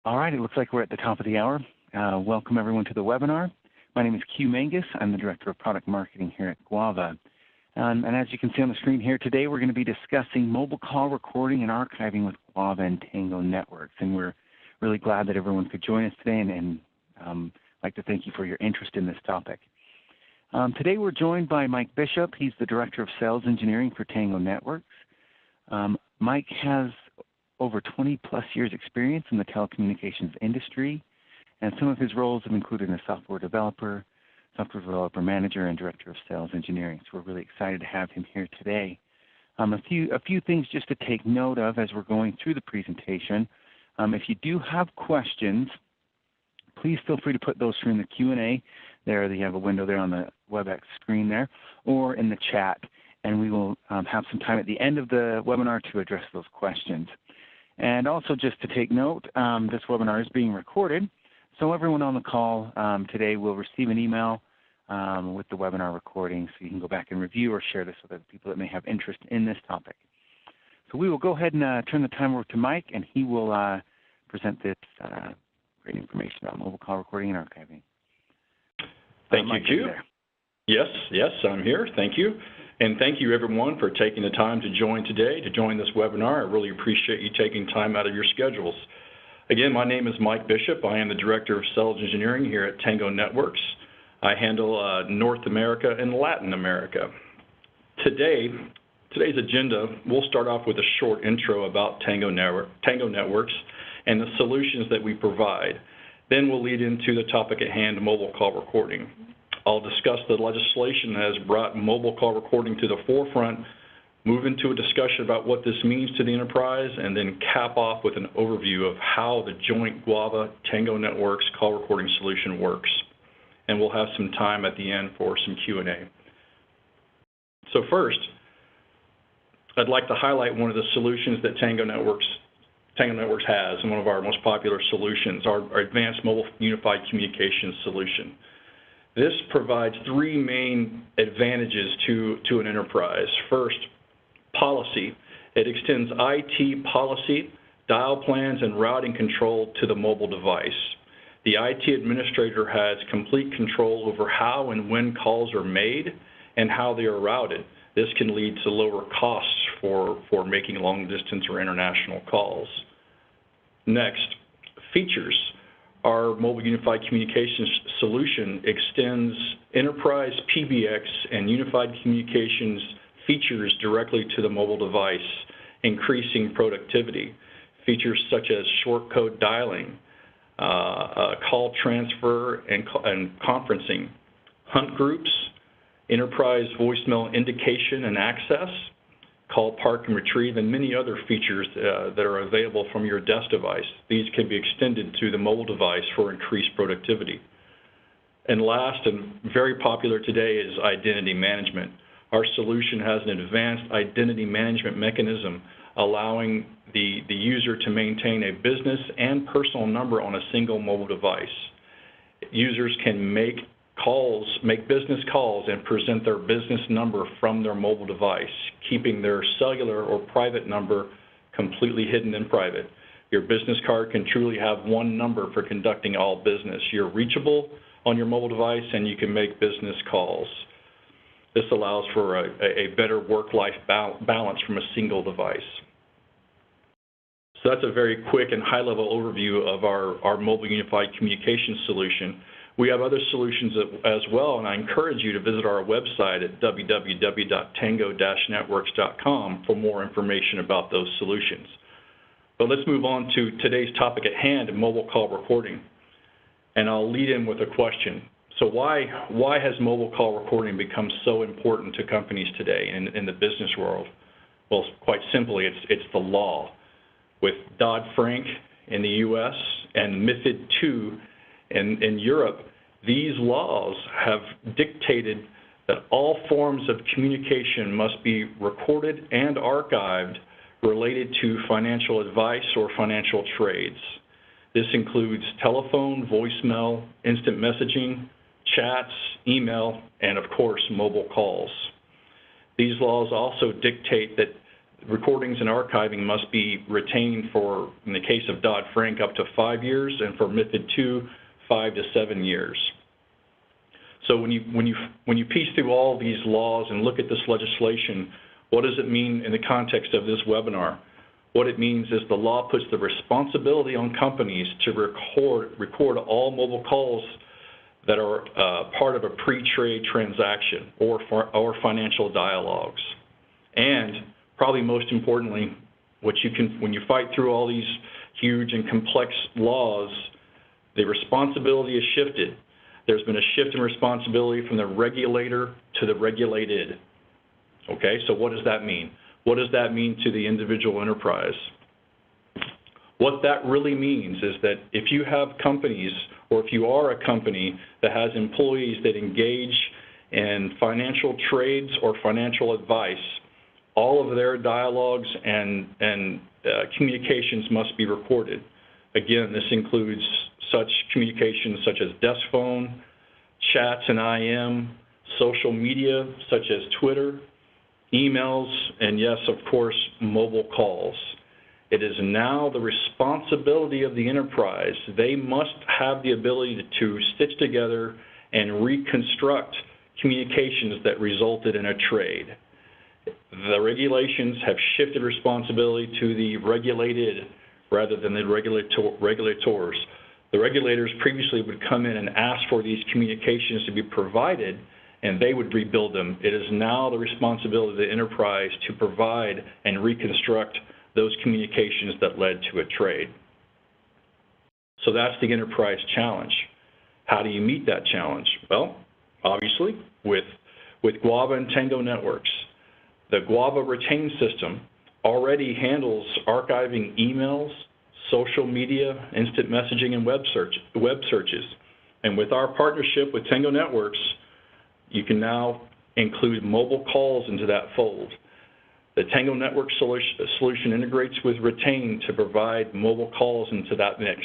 All right, it looks like we're at the top of the hour. Welcome everyone to the webinar. My name is Q Mangus. I'm the Director of Product Marketing here at Guava. And as you can see on the screen here today, we're going to be discussing mobile call recording and archiving with Guava and Tango Networks. And we're really glad that everyone could join us today, and I'd like to thank you for your interest in this topic. Today we're joined by Mike Bishop. He's the Director of Sales Engineering for Tango Networks. Mike has over 20-plus years experience in the telecommunications industry, and some of his roles have included a software developer manager, and Director of Sales Engineering. So we're really excited to have him here today. A few things just to take note of as we're going through the presentation. If you do have questions, please feel free to put those through in the Q&A. There, you have a window there on the WebEx screen there, or in the chat, and we will have some time at the end of the webinar to address those questions. And also just to take note, this webinar is being recorded, so everyone on the call today will receive an email with the webinar recording, so you can go back and review or share this with other people that may have interest in this topic. So we will go ahead and turn the time over to Mike, and he will present this great information about mobile call recording and archiving. Thank you, Q. Yes, I'm here. Thank you. And thank you, everyone, for taking the time to join today, to join this webinar. I really appreciate you taking time out of your schedules. Again, my name is Mike Bishop. I am the Director of Sales Engineering here at Tango Networks. I handle North America and Latin America. Today's agenda, we'll start off with a short intro about Tango Networks and the solutions that we provide. Then we'll lead into the topic at hand, mobile call recording. I'll discuss the legislation that has brought mobile call recording to the forefront, move into a discussion about what this means to the enterprise, and then cap off with an overview of how the joint Guava Tango Networks call recording solution works. And we'll have some time at the end for some Q&A. So first, I'd like to highlight one of the solutions that Tango Networks has, and one of our most popular solutions, our Advanced Mobile Unified Communications solution. This provides three main advantages to an enterprise. First, policy. It extends IT policy, dial plans, and routing control to the mobile device. The IT administrator has complete control over how and when calls are made and how they are routed. This can lead to lower costs for making long-distance or international calls. Next, features. Our Mobile Unified Communications solution extends enterprise PBX and unified communications features directly to the mobile device, increasing productivity. Features such as short code dialing, call transfer and conferencing, hunt groups, enterprise voicemail indication and access, call park and retrieve, and many other features that are available from your desk device. These can be extended to the mobile device for increased productivity. And last, and very popular today, is identity management. Our solution has an advanced identity management mechanism allowing the user to maintain a business and personal number on a single mobile device. Users can make business calls and present their business number from their mobile device, keeping their cellular or private number completely hidden and private. Your business card can truly have one number for conducting all business. You're reachable on your mobile device, and you can make business calls. This allows for a better work-life balance from a single device. So that's a very quick and high-level overview of our Mobile Unified Communications solution. We have other solutions as well, and I encourage you to visit our website at www.tango-networks.com for more information about those solutions. But let's move on to today's topic at hand, mobile call recording. And I'll lead in with a question. So why has mobile call recording become so important to companies today in the business world? Well, quite simply, it's the law. With Dodd-Frank in the U.S. and MiFID II in Europe, these laws have dictated that all forms of communication must be recorded and archived related to financial advice or financial trades. This includes telephone, voicemail, instant messaging, chats, email, and of course, mobile calls. These laws also dictate that recordings and archiving must be retained for, in the case of Dodd-Frank, up to 5 years, and for MiFID II, 5 to 7 years. So when you piece through all these laws and look at this legislation, what does it mean in the context of this webinar? What it means is the law puts the responsibility on companies to record all mobile calls that are part of a pre-trade transaction or financial dialogues. And probably most importantly, when you fight through all these huge and complex laws, the responsibility is shifted. There's been a shift in responsibility from the regulator to the regulated. Okay, so what does that mean? What does that mean to the individual enterprise? What that really means is that if you have companies, or if you are a company that has employees that engage in financial trades or financial advice, all of their dialogues and communications must be recorded. Again, this includes such communications such as desk phone, chats and IM, social media such as Twitter, emails, and yes, of course, mobile calls. It is now the responsibility of the enterprise. They must have the ability to stitch together and reconstruct communications that resulted in a trade. The regulations have shifted responsibility to the regulated rather than the regulators. The regulators previously would come in and ask for these communications to be provided, and they would rebuild them. It is now the responsibility of the enterprise to provide and reconstruct those communications that led to a trade. So that's the enterprise challenge. How do you meet that challenge? Well, obviously, with Guava and Tango Networks. The Guava retain system already handles archiving emails, social media, instant messaging, and web searches. And with our partnership with Tango Networks, you can now include mobile calls into that fold. The Tango Network solution integrates with Retain to provide mobile calls into that mix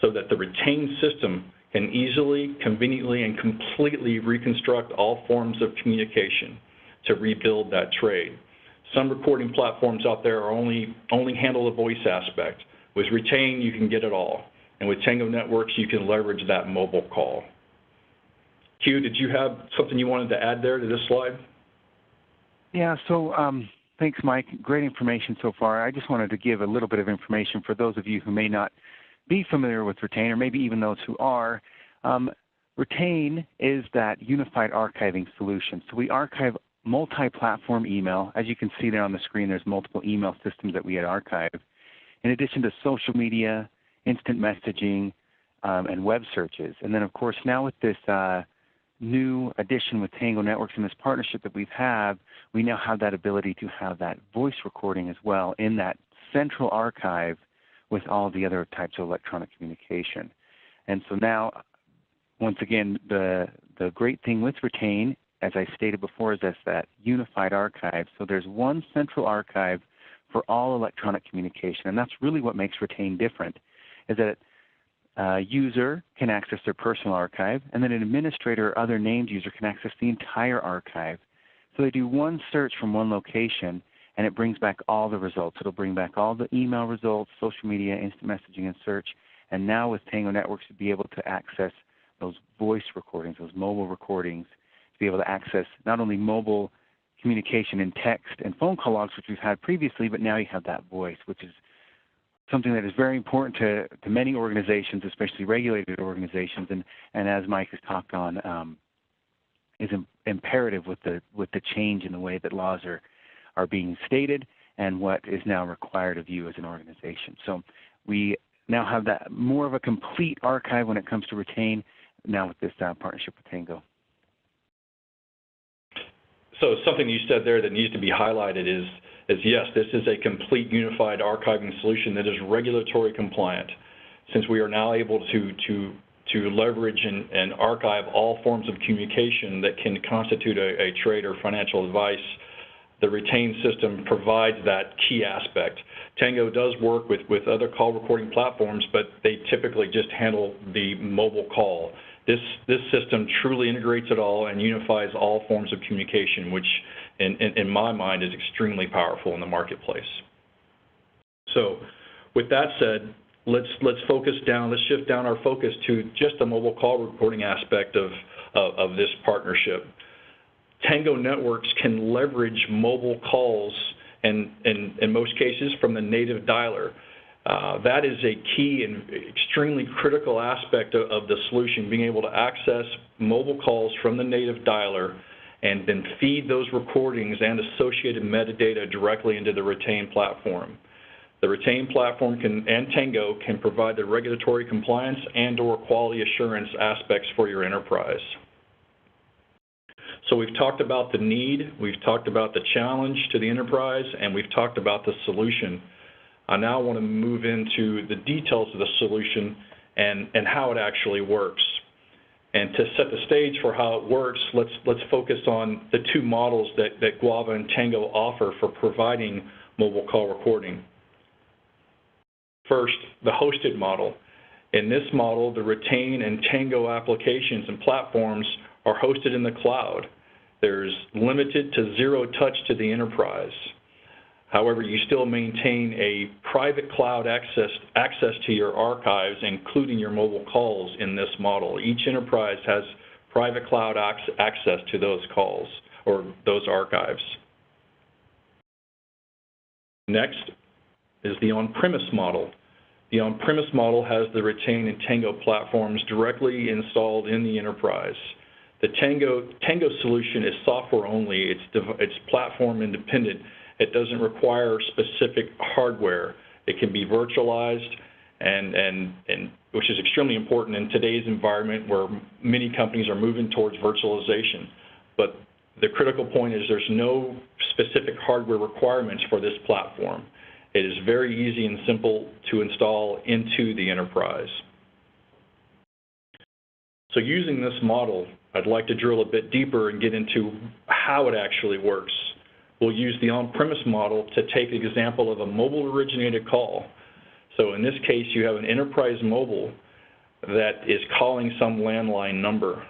so that the Retain system can easily, conveniently, and completely reconstruct all forms of communication to rebuild that trade. Some recording platforms out there are only handle the voice aspect. With Retain, you can get it all. And with Tango Networks, you can leverage that mobile call. Q, did you have something you wanted to add there to this slide? Yeah, so thanks, Mike. Great information so far. I just wanted to give a little bit of information for those of you who may not be familiar with Retain, or maybe even those who are. Retain is that unified archiving solution. So we archive multi-platform email. As you can see there on the screen, there's multiple email systems that we had archived, in addition to social media, instant messaging, and web searches. And then, of course, now with this new addition with Tango Networks and this partnership that we now have that ability to have that voice recording as well in that central archive with all the other types of electronic communication. And so now, once again, the great thing with Retain, as I stated before, is that unified archive. So there's one central archive for all electronic communication, and that's really what makes Retain different, is that a user can access their personal archive, and then an administrator or other named user can access the entire archive. So they do one search from one location, and it brings back all the results. It'll bring back all the email results, social media, instant messaging, and search. And now with Tango Networks, to be able to access those voice recordings, those mobile recordings, to be able to access not only mobile communication in text and phone call logs, which we've had previously, but now you have that voice, which is something that is very important to many organizations, especially regulated organizations, and as Mike has talked on, is imperative with the change in the way that laws are being stated and what is now required of you as an organization. So we now have that more of a complete archive when it comes to Retain, now with this partnership with Tango. So something you said there that needs to be highlighted is yes, this is a complete unified archiving solution that is regulatory compliant. Since we are now able to leverage and archive all forms of communication that can constitute a trade or financial advice, the Retain system provides that key aspect. Tango does work with other call recording platforms, but they typically just handle the mobile call. This system truly integrates it all and unifies all forms of communication, which in my mind, is extremely powerful in the marketplace. So with that said, let's shift down our focus to just the mobile call recording aspect of this partnership. Tango Networks can leverage mobile calls, and in most cases from the native dialer. That is a key and extremely critical aspect of the solution, being able to access mobile calls from the native dialer and then feed those recordings and associated metadata directly into the Retain platform. The Retain platform and Tango can provide the regulatory compliance and/or quality assurance aspects for your enterprise. So we've talked about the need, we've talked about the challenge to the enterprise, and we've talked about the solution. I now want to move into the details of the solution and how it actually works. And to set the stage for how it works, let's focus on the two models that Guava and Tango offer for providing mobile call recording. First, the hosted model. In this model, the Retain and Tango applications and platforms are hosted in the cloud. There's limited to zero touch to the enterprise. However, you still maintain a private cloud access to your archives, including your mobile calls in this model. Each enterprise has private cloud access to those calls or those archives. Next is the on-premise model. The on-premise model has the Retain and Tango platforms directly installed in the enterprise. The Tango solution is software only. It's platform independent. It doesn't require specific hardware. It can be virtualized, and which is extremely important in today's environment where many companies are moving towards virtualization. But the critical point is there's no specific hardware requirements for this platform. It is very easy and simple to install into the enterprise. So using this model, I'd like to drill a bit deeper and get into how it actually works. We'll use the on-premise model to take an example of a mobile-originated call. So in this case, you have an enterprise mobile that is calling some landline number.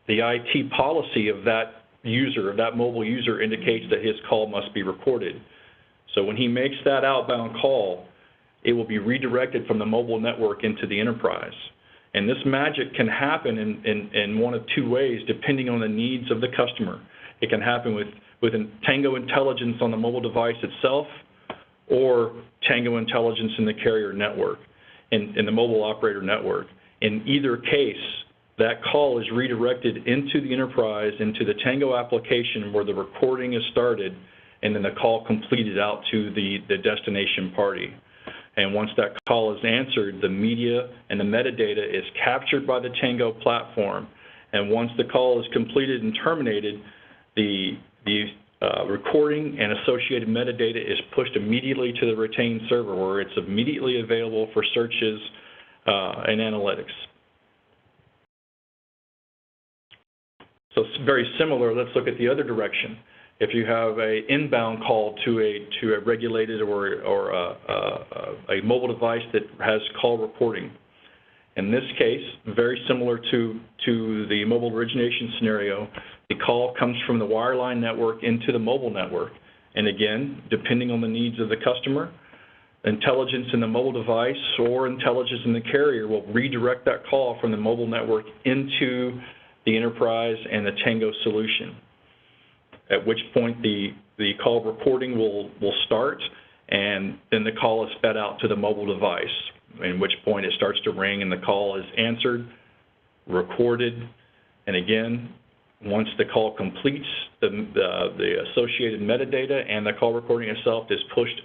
The IT policy of that user, of that mobile user, indicates that his call must be recorded. So when he makes that outbound call, it will be redirected from the mobile network into the enterprise. And this magic can happen in one of two ways, depending on the needs of the customer. It can happen with Tango intelligence on the mobile device itself, or Tango intelligence in the carrier network, in the mobile operator network. In either case, that call is redirected into the enterprise, into the Tango application where the recording is started, and then the call completed out to the destination party. And once that call is answered, the media and the metadata is captured by the Tango platform. And once the call is completed and terminated, the recording and associated metadata is pushed immediately to the Retain server, where it's immediately available for searches and analytics. So it's very similar. Let's look at the other direction. If you have an inbound call to a regulated or a mobile device that has call recording, in this case, very similar to the mobile origination scenario, the call comes from the wireline network into the mobile network. And again, depending on the needs of the customer, intelligence in the mobile device or intelligence in the carrier will redirect that call from the mobile network into the enterprise and the Tango solution. At which point the call recording will start, and then the call is fed out to the mobile device, in which point it starts to ring and the call is answered, recorded, and again, once the call completes, the associated metadata and the call recording itself is pushed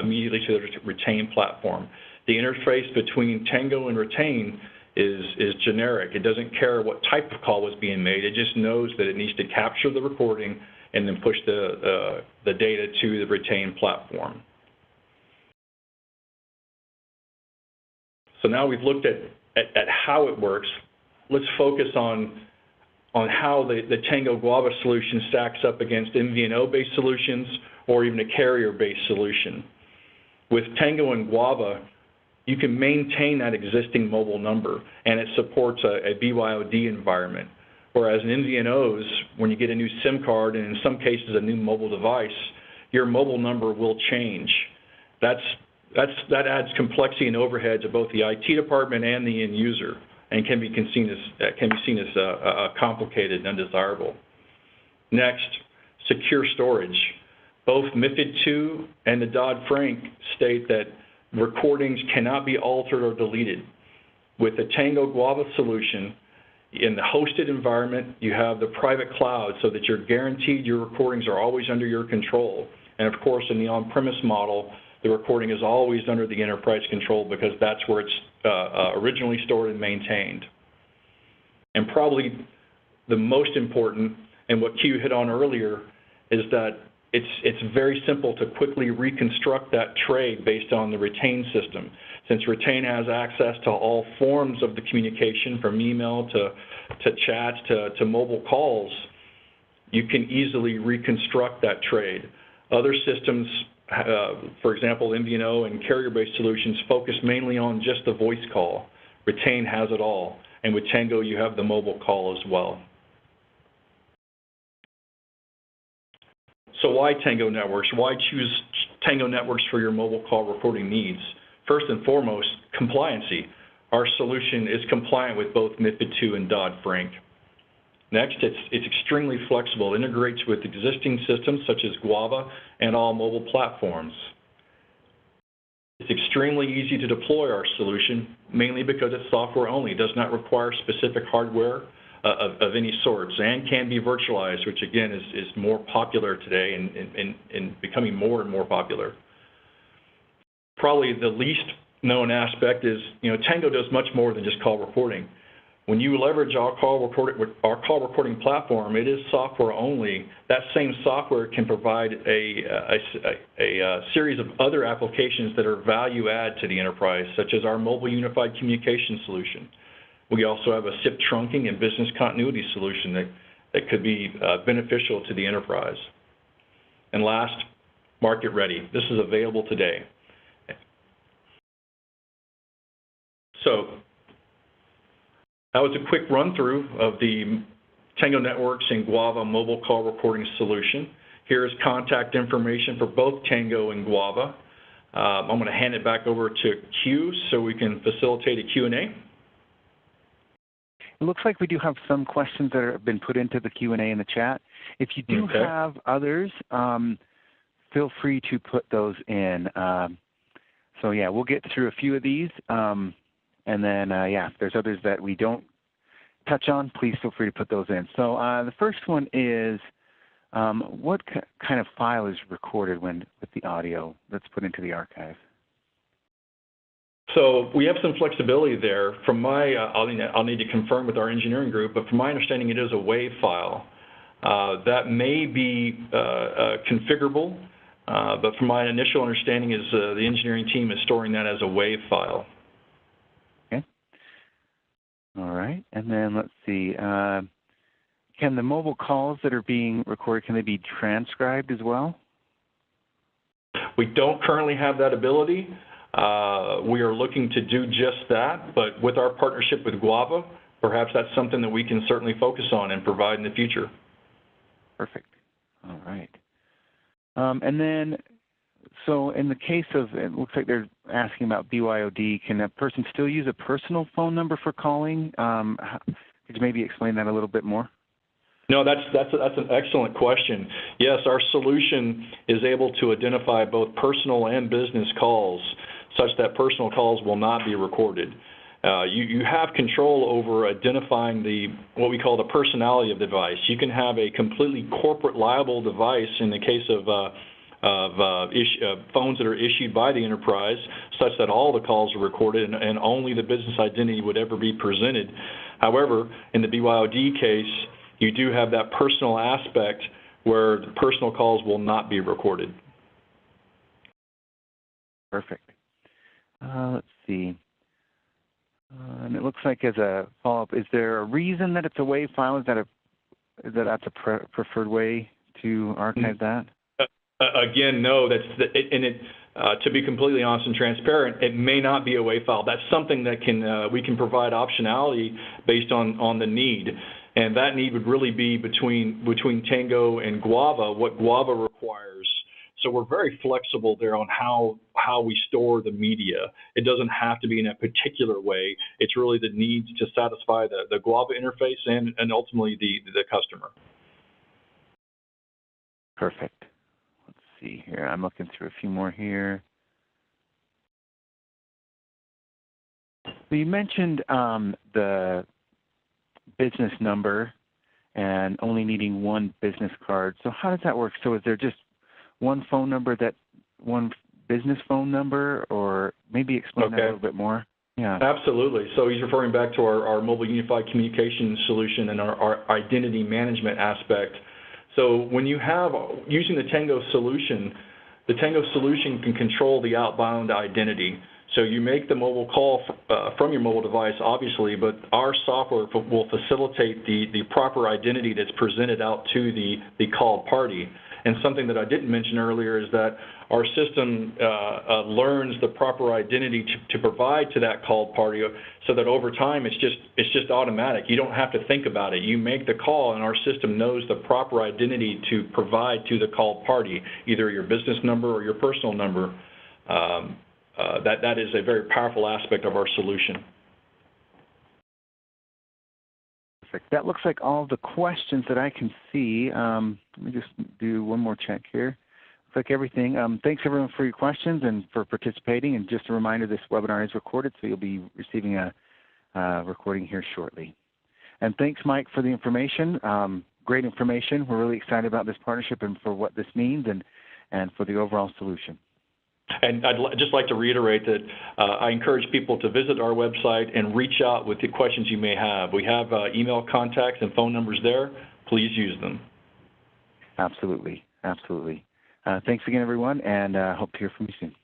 immediately to the Retain platform. The interface between Tango and Retain is generic. It doesn't care what type of call was being made. It just knows that it needs to capture the recording and then push the data to the Retain platform. So now we've looked at how it works. Let's focus on how the Tango Guava solution stacks up against MVNO-based solutions or even a carrier-based solution. With Tango and Guava, you can maintain that existing mobile number, and it supports a BYOD environment, Whereas in MVNOs, when you get a new SIM card and in some cases a new mobile device, your mobile number will change. That adds complexity and overhead to both the IT department and the end user, and can be seen as complicated and undesirable. Next, secure storage. Both MiFID II and the Dodd-Frank state that recordings cannot be altered or deleted. With the Tango Guava solution, in the hosted environment, you have the private cloud so that you're guaranteed your recordings are always under your control. And of course, in the on-premise model, the recording is always under the enterprise control because that's where it's originally stored and maintained. And probably the most important, and what Q hit on earlier, is that it's very simple to quickly reconstruct that trade based on the Retain system. Since Retain has access to all forms of the communication, from email to chats to mobile calls, you can easily reconstruct that trade. Other systems, for example, MVNO and carrier-based solutions, focus mainly on just the voice call. Retain has it all, and with Tango, you have the mobile call as well. So why Tango Networks? Why choose Tango Networks for your mobile call recording needs? First and foremost, compliancy. Our solution is compliant with both MiFID II and Dodd-Frank. Next, it's extremely flexible. It integrates with existing systems such as Guava and all mobile platforms. It's extremely easy to deploy our solution, mainly because it's software only. It does not require specific hardware of any sorts, and can be virtualized, which again is more popular today and becoming more and more popular. Probably the least known aspect is, Tango does much more than just call recording. When you leverage our call recording platform, it is software only. That same software can provide a series of other applications that are value add to the enterprise, such as our mobile unified communication solution. We also have a SIP trunking and business continuity solution that could be beneficial to the enterprise. And last, market ready. This is available today. So that was a quick run through of the Tango Networks and Guava mobile call recording solution. Here is contact information for both Tango and Guava. I'm going to hand it back over to Q so we can facilitate a Q&A. It looks like we do have some questions that have been put into the Q&A in the chat. If you do have others, feel free to put those in. So yeah, we'll get through a few of these. And then, if there's others that we don't touch on, please feel free to put those in. So the first one is, what kind of file is recorded with the audio that's put into the archive? So we have some flexibility there. From my, I'll need to confirm with our engineering group, but from my understanding, it is a WAV file. That may be configurable, but from my initial understanding is the engineering team is storing that as a WAV file. Okay. All right. And then let's see. Can the mobile calls that are being recorded, can they be transcribed as well? We don't currently have that ability. We are looking to do just that, but with our partnership with Guava, perhaps that's something that we can certainly focus on and provide in the future. Perfect. All right. And then, so in the case of, it looks like they're asking about BYOD, can a person still use a personal phone number for calling? Could you maybe explain that a little bit more? No, that's an excellent question. Yes, our solution is able to identify both personal and business calls, such that personal calls will not be recorded. You have control over identifying what we call the personality of the device. You can have a completely corporate liable device in the case of phones that are issued by the enterprise, such that all the calls are recorded and only the business identity would ever be presented. However, in the BYOD case, you do have that personal aspect where the personal calls will not be recorded. Perfect. Let's see. And it looks like as a follow-up, is there a reason that it's a WAV file? Is that's a preferred way to archive that? Again, no. To be completely honest and transparent, it may not be a WAV file. That's something that we can provide optionality based on the need. And that need would really be between Tango and Guava, what Guava requires. So we're very flexible there on how we store the media. It doesn't have to be in a particular way. It's really the needs to satisfy the Guava interface and ultimately the customer. Perfect. Let's see here. I'm looking through a few more here. So you mentioned the business number and only needing one business card. So how does that work? So is there just one phone number, one business phone number, or maybe explain that a little bit more? Yeah. Absolutely. So he's referring back to our mobile unified communications solution and our identity management aspect. So when you have, using the Tango solution can control the outbound identity. So you make the mobile call from your mobile device, obviously, but our software will facilitate the proper identity that's presented out to the called party. And something that I didn't mention earlier is that our system learns the proper identity to provide to that called party, so that over time it's just automatic. You don't have to think about it. You make the call, and our system knows the proper identity to provide to the called party, either your business number or your personal number. That is a very powerful aspect of our solution. Perfect. That looks like all the questions that I can see. Let me just do one more check here. Looks like everything. Thanks, everyone, for your questions and for participating. And just a reminder, this webinar is recorded, so you'll be receiving a recording here shortly. And thanks, Mike, for the information. Great information. We're really excited about this partnership and for what this means and for the overall solution. And I'd just like to reiterate that I encourage people to visit our website and reach out with the questions you may have. We have email contacts and phone numbers there. Please use them. Absolutely. Absolutely. Thanks again, everyone, and hope to hear from you soon.